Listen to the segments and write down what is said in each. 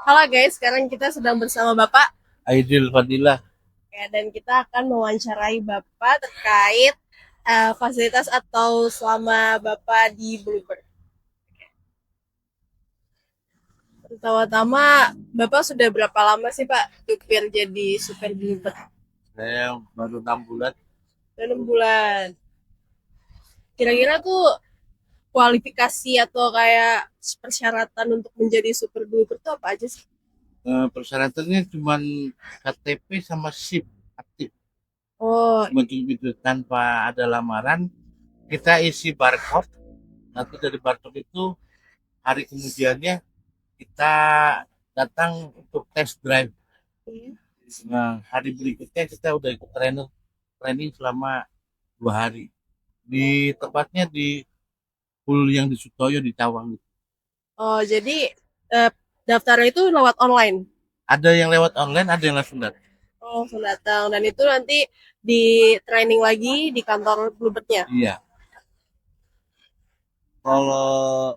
Halo guys, sekarang kita sedang bersama Bapak Aidil Fadilah. ya, dan kita akan mewawancarai Bapak terkait fasilitas atau selama Bapak di Bluebird. Pertama-tama, Bapak sudah berapa lama sih Pak supir jadi supir Bluebird? Saya baru 6 bulan. Udah 6 bulan. Kira-kira tuh kualifikasi atau kayak persyaratan untuk menjadi supir Bluebird itu apa aja sih? Persyaratannya cuma KTP sama SIM aktif. Oh, Cuma itu tanpa ada lamaran. Kita isi barcode. Nanti dari barcode itu hari kemudiannya kita datang untuk test drive. Nah, hari berikutnya kita udah ikut training selama 2 hari. Di tepatnya di pool yang di Sutoyo di Cawang. oh jadi eh, daftarnya itu lewat online. Ada yang lewat online, ada yang langsung datang. Oh, langsung datang. Dan itu nanti di training lagi di kantor Bluebird-nya. Iya. Kalau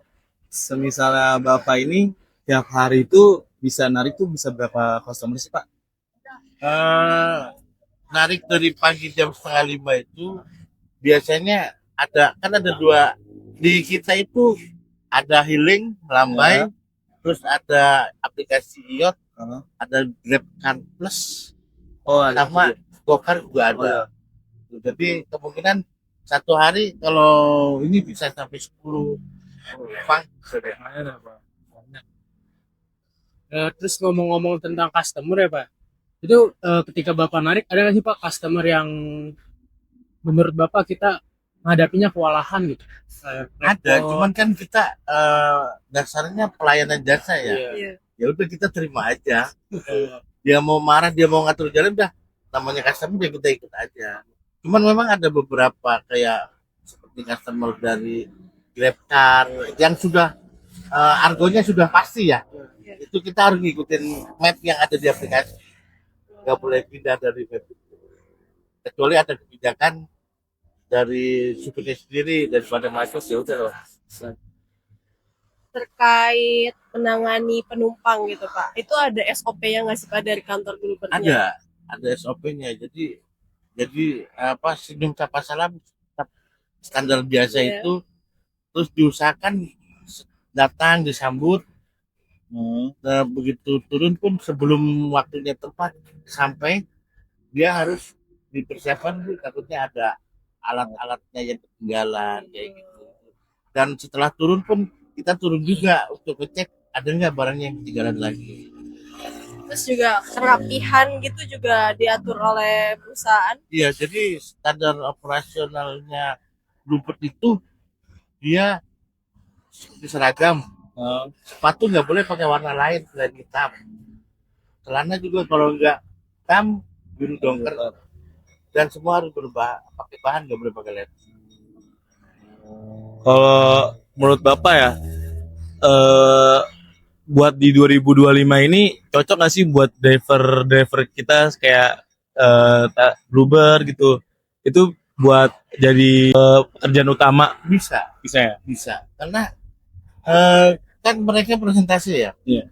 semisalnya Bapak ini tiap hari itu bisa narik tuh bisa berapa customer sih Pak? eh Narik dari pagi jam 4:30 itu biasanya ada dua di kita itu, ada Healing Lambai, Ya. terus ada aplikasi IOT, Heeh. ada GrabCar Plus, Oh, ada sama juga. Gokar juga Oh ada. ya. Jadi kemungkinan satu hari kalau ini bisa sampai 10 penumpang. Lumayan ya, Pak. Banyak. Terus ngomong-ngomong tentang customer ya Pak, itu ketika Bapak narik ada nggak sih Pak customer yang menurut Bapak kita menghadapinya kewalahan gitu? Ada, Repot. cuman kan kita dasarnya pelayanan jasa ya. Iya. Iya. Ya udah kita terima aja. Eh, Dia mau marah, dia mau ngatur jalan, udah namanya customer ya kita ikut aja. Cuman memang ada beberapa kayak seperti customer dari GrabCar yang sudah argonya sudah pasti ya. Itu kita harus ngikutin map yang ada di aplikasi. Nggak boleh pindah dari map itu. Kecuali ada kebijakan dari supirnya sendiri daripada masuk ya udah loh. Terkait menangani penumpang gitu, Pak. Itu ada SOP-nya nggak sih, Pak, dari kantor Bluebird-nya? Ada SOP-nya. Jadi apa, senyum sapa salam tetap standar biasa Iya. itu, terus diusahakan datang disambut. Nah, begitu turun pun sebelum waktunya tepat sampai, dia harus dipersiapkan tuh, takutnya ada alat-alatnya yang ketinggalan kayak gitu. Dan setelah turun pun kita turun juga untuk ngecek ada nggak barangnya yang ketinggalan lagi. Terus juga kerapihan gitu juga diatur oleh perusahaan. Iya, jadi standar operasionalnya Bluebird itu dia seperti seragam. Sepatu nggak boleh pakai warna lain selain hitam. Celana juga kalau nggak hitam, biru dongker, dan semua harus berubah pakai bahan, nggak boleh pakai led. Kalau menurut Bapak ya, eh buat di 2025 ini cocok nggak sih buat driver-driver kita kayak Bluebird gitu? Itu buat jadi pekerjaan utama Bisa, bisa ya? bisa. Karena kan mereka presentasi ya, Iya.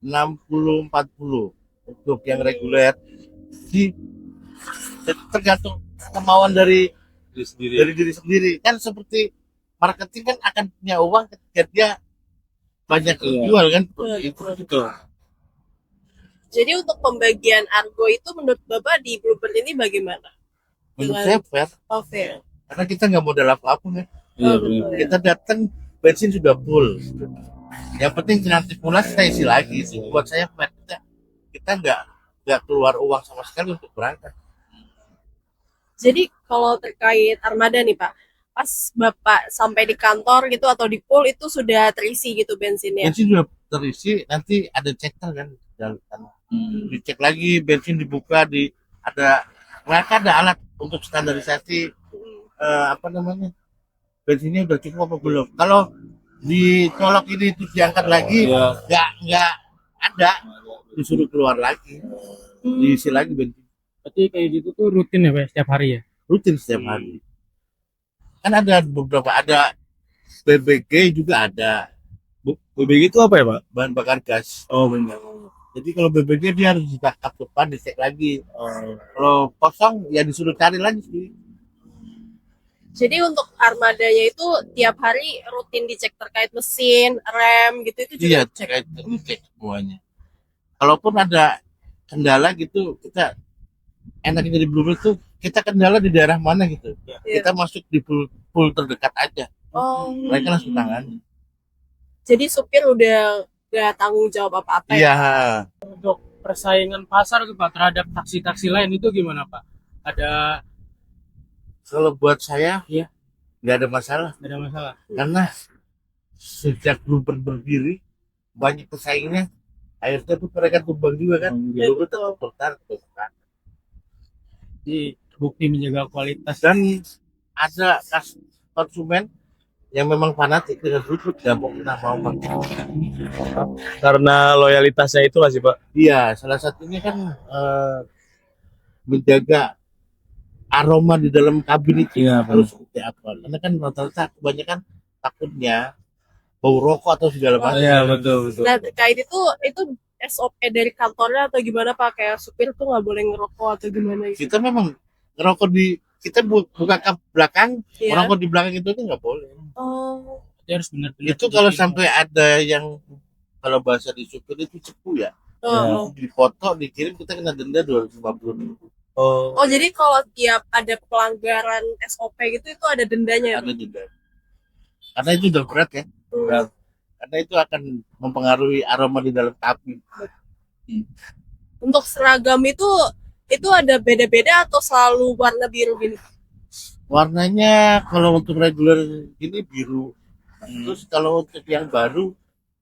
60-40 untuk yang reguler. Di tergantung kemauan dari Diri sendiri. diri sendiri. Kan seperti marketing kan akan punya uang ketika dia banyak Iya. jual kan. Betul. Itu Jadi untuk pembagian argo itu menurut Bapak di Bluebird ini bagaimana? menurut Dengan saya fair, fair. karena kita nggak modal apa-apa kan. Iya, Oh, benar. betul ya. Kita datang bensin sudah full. Yang penting nanti pulang kita isi lagi sih. Buat saya fair, kita nggak keluar uang sama sekali untuk berangkat. Jadi kalau terkait armada nih Pak, pas Bapak sampai di kantor gitu atau di pool itu sudah terisi gitu bensinnya. Bensin sudah terisi, nanti ada checker kan di dalam sana. Dicek lagi, bensin dibuka, mereka ada alat untuk standarisasi apa namanya, bensinnya udah cukup apa belum. Kalau dicolok ini terus diangkat lagi, Iya. nggak ada, disuruh keluar lagi, diisi lagi bensin. Berarti kayak gitu tuh rutin ya Pak setiap hari ya? Rutin setiap hari. Kan ada beberapa, ada BBG juga ada, BBG itu apa ya Pak? bahan bakar gas. Oh benar. Jadi kalau bebeknya dia harus ditangkap depan, dicek lagi. Kalau kosong ya disuruh cari lagi sih. Jadi untuk armadanya itu tiap hari rutin dicek terkait mesin, rem gitu itu juga Iya, dicek. cek semuanya. Kalaupun ada kendala gitu, kita enaknya jadi Bluebird tuh kita kendala di daerah mana gitu. Iya. Kita masuk di pool terdekat aja. Oh, Mereka langsung tangani. jadi supir udah gak tanggung jawab apa-apa ya? Iya. Untuk persaingan pasar tuh Pak terhadap taksi-taksi lain itu gimana Pak? Ada Kalau buat saya, Iya. nggak ada masalah. ada masalah? Karena sejak Bluebird berdiri, banyak pesaingnya. Akhirnya tuh mereka tumbang juga kan. Iya, Bluebird betul. tetap bertahan. Jadi bukti menjaga kualitas. Dan ada konsumen yang memang fanatik dengan Bluebird, nggak mau pernah mau pakai. Karena loyalitasnya itu lah sih Pak. Iya, salah satunya kan menjaga aroma di dalam kabin itu Iya, harus seperti apa. Karena kan rata-rata kebanyakan takutnya bau rokok atau segala macam. Iya betul. Nah, terkait itu SOP dari kantornya atau gimana Pak? Kayak supir tuh nggak boleh ngerokok atau gimana gitu? Kita memang ngerokok kita buka kap belakang, Iya. ngerokok di belakang itu nggak boleh. Oh, Jadi harus benar-benar Itu kalau disiplin. sampai ada yang kalau bahasa di supir itu cepu ya, oh. dipoto dikirim kita kena denda 250.000. Oh, jadi kalau tiap ada pelanggaran SOP gitu itu ada dendanya ya? Ada denda. Karena itu udah berat ya. Hmm. Karena itu akan mempengaruhi aroma di dalam kabin. Untuk seragam itu ada beda-beda atau selalu warna biru gini? Warnanya kalau untuk reguler ini biru. Terus kalau untuk yang baru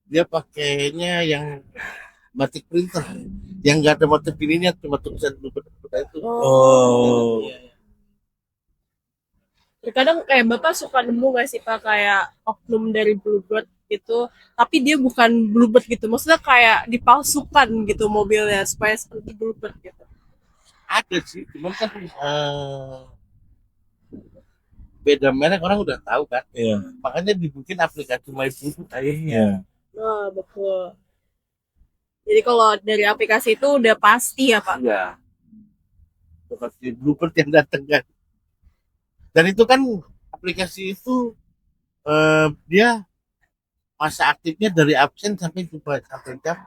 dia pakainya yang batik printer, yang nggak ada motif ininya, cuma tulisan Bluebird itu. Oh. Terkadang kayak Bapak suka nemu gak sih Pak kayak oknum dari Bluebird gitu, tapi dia bukan Bluebird gitu. Maksudnya kayak dipalsukan gitu mobilnya supaya seperti Bluebird gitu. Ada sih, cuman kan beda merek orang udah tahu kan. Iya. Makanya dibikin aplikasi My Bluebird akhirnya. Iya. Oh, betul. Jadi kalau dari aplikasi itu udah pasti ya Pak? Iya. Seperti Bluebird yang datang kan. Dan itu kan aplikasi itu dia masa aktifnya dari absen sampai jam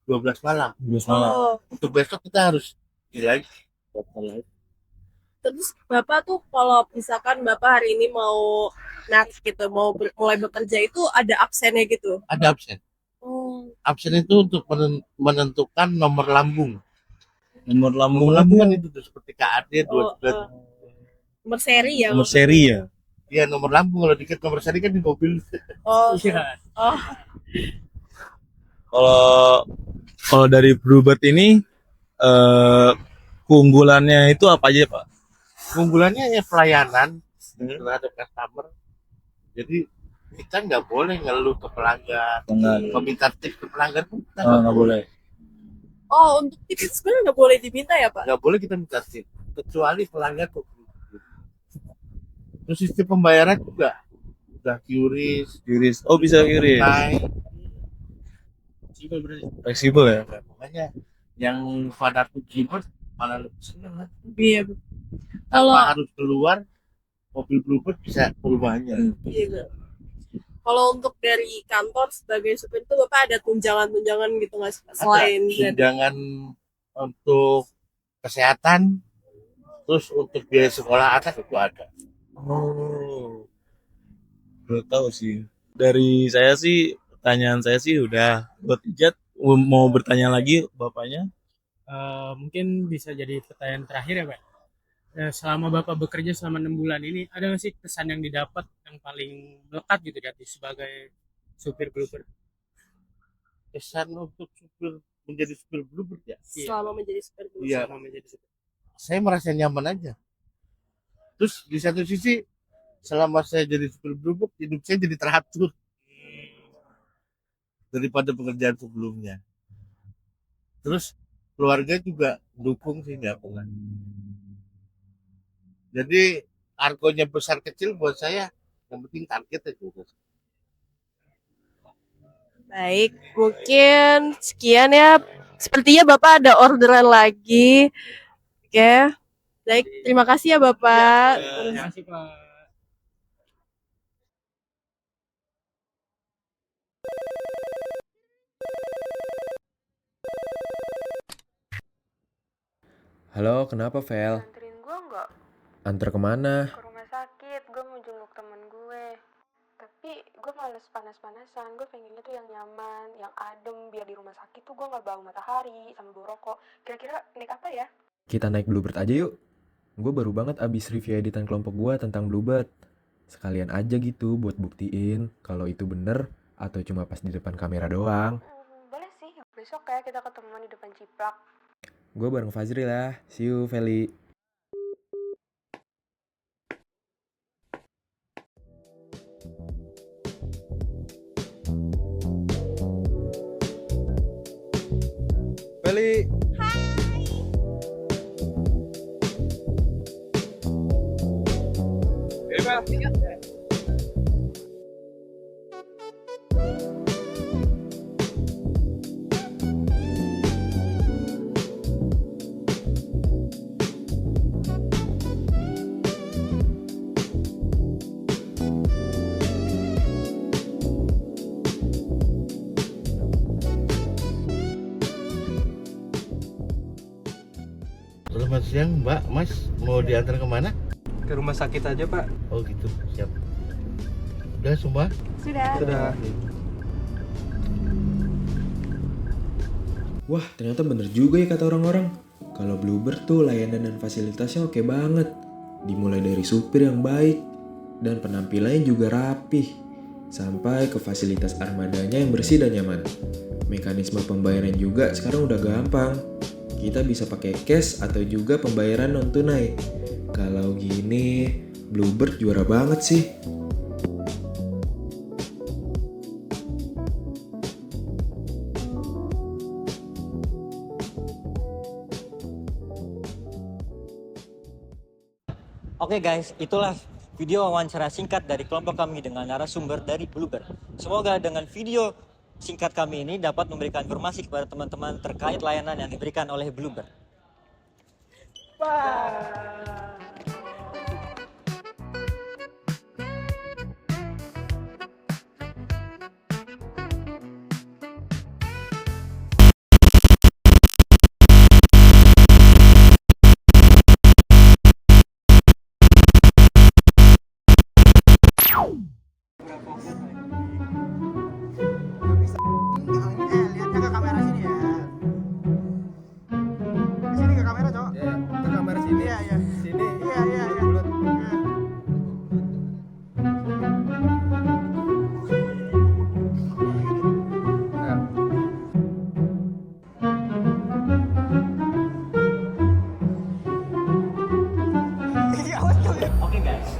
12 malam. Oh, Untuk besok kita harus lagi. terus Bapak tuh kalau misalkan Bapak hari ini mau gitu, mau mulai bekerja itu ada absennya gitu? Ada absen. Oh, Absen itu untuk menentukan nomor lambung. Nomor lambung Nomor lambung kan itu tuh, seperti KAD oh, 29. nomor seri ya? nomor seri ya. Iya, nomor lambung kalau dikit nomor seri kan di mobil. Oh, Iya. oh, Kalau dari Bluebird ini keunggulannya itu apa aja Pak? Keunggulannya ya pelayanan terhadap customer. Jadi kita nggak boleh ngeluh ke pelanggan, meminta tips ke pelanggan pun kita Nggak boleh. oh, untuk tips sebenarnya nggak boleh diminta ya Pak? nggak boleh kita minta tips kecuali pelanggan kok. Terus sistem pembayaran juga udah QRIS, Oh bisa kirim. tunai. Simpel berarti. Fleksibel ya. Makanya yang fanatik Bluebird malah lebih senang kan. Iya. Tanpa Kalau harus keluar mobil Bluebird bisa ke rumahnya. iya. Kalau untuk dari kantor sebagai supir itu Bapak ada tunjangan-tunjangan gitu nggak sih Pak? Selain Ada dari tunjangan untuk kesehatan, terus untuk biaya sekolah anak itu ada. Oh. Belum tahu sih. Dari saya sih pertanyaan saya sih udah buat Ijat. Mau bertanya lagi bapaknya? Mungkin bisa jadi pertanyaan terakhir ya Pak. Selama Bapak bekerja selama 6 bulan ini, ada nggak sih kesan yang didapat yang paling melekat gitu dari sebagai supir Bluebird? Kesan untuk menjadi supir Bluebird ya, selama menjadi supir dulu? Iya. Selama menjadi supir. saya merasa nyaman aja. Terus di satu sisi selama saya jadi supir Bluebird, hidup saya jadi teratur daripada pekerjaan sebelumnya. Terus keluarga juga dukung sih, nggak pernah. Jadi argonya besar kecil buat saya yang penting target aja. Baik, mungkin sekian ya. Sepertinya Bapak ada orderan lagi. Oke. Baik, terima kasih ya Bapak. Terima kasih Pak. Halo, kenapa, Vel? Anterin gue nggak Antar kemana? ke rumah sakit? Gue mau jenguk temen gue. Tapi gue males panas-panasan. Gue pengennya tuh yang nyaman, yang adem. Biar di rumah sakit tuh gue nggak bau matahari sama bau rokok. Kira-kira naik apa ya? Kita naik Bluebird aja yuk. Gue baru banget abis review editan kelompok gue tentang Bluebird. Sekalian aja gitu buat buktiin kalau itu bener atau cuma pas di depan kamera doang. Boleh sih. Besok ya kita ketemuan di depan Ciplak. Gue bareng Fazri lah. See you, Feli. Feli. Selamat siang Mbak, Mas. Mau diantar kemana? Ke rumah sakit aja Pak. Oh gitu, siap. Udah semua? Sudah. Wah, ternyata bener juga ya kata orang-orang. Kalau Bluebird tuh layanan dan fasilitasnya oke banget. Dimulai dari supir yang baik dan penampilannya juga rapih. Sampai ke fasilitas armadanya yang bersih dan nyaman. Mekanisme pembayaran juga sekarang udah gampang. Kita bisa pakai cash atau juga pembayaran non tunai. Kalau gini, Bluebird juara banget sih. Oke guys, itulah video wawancara singkat dari kelompok kami dengan narasumber dari Bluebird. Semoga dengan video singkat kami ini dapat memberikan informasi kepada teman-teman terkait layanan yang diberikan oleh Bluebird. Lihatnya ke kamera sini ya. Ke sini ke kamera, Cok. Ya, ke kamar sini. Iya, iya. Sini. Iya, iya, iya. Bulat. Iya. Nah, Iya, betul ya. Oke guys.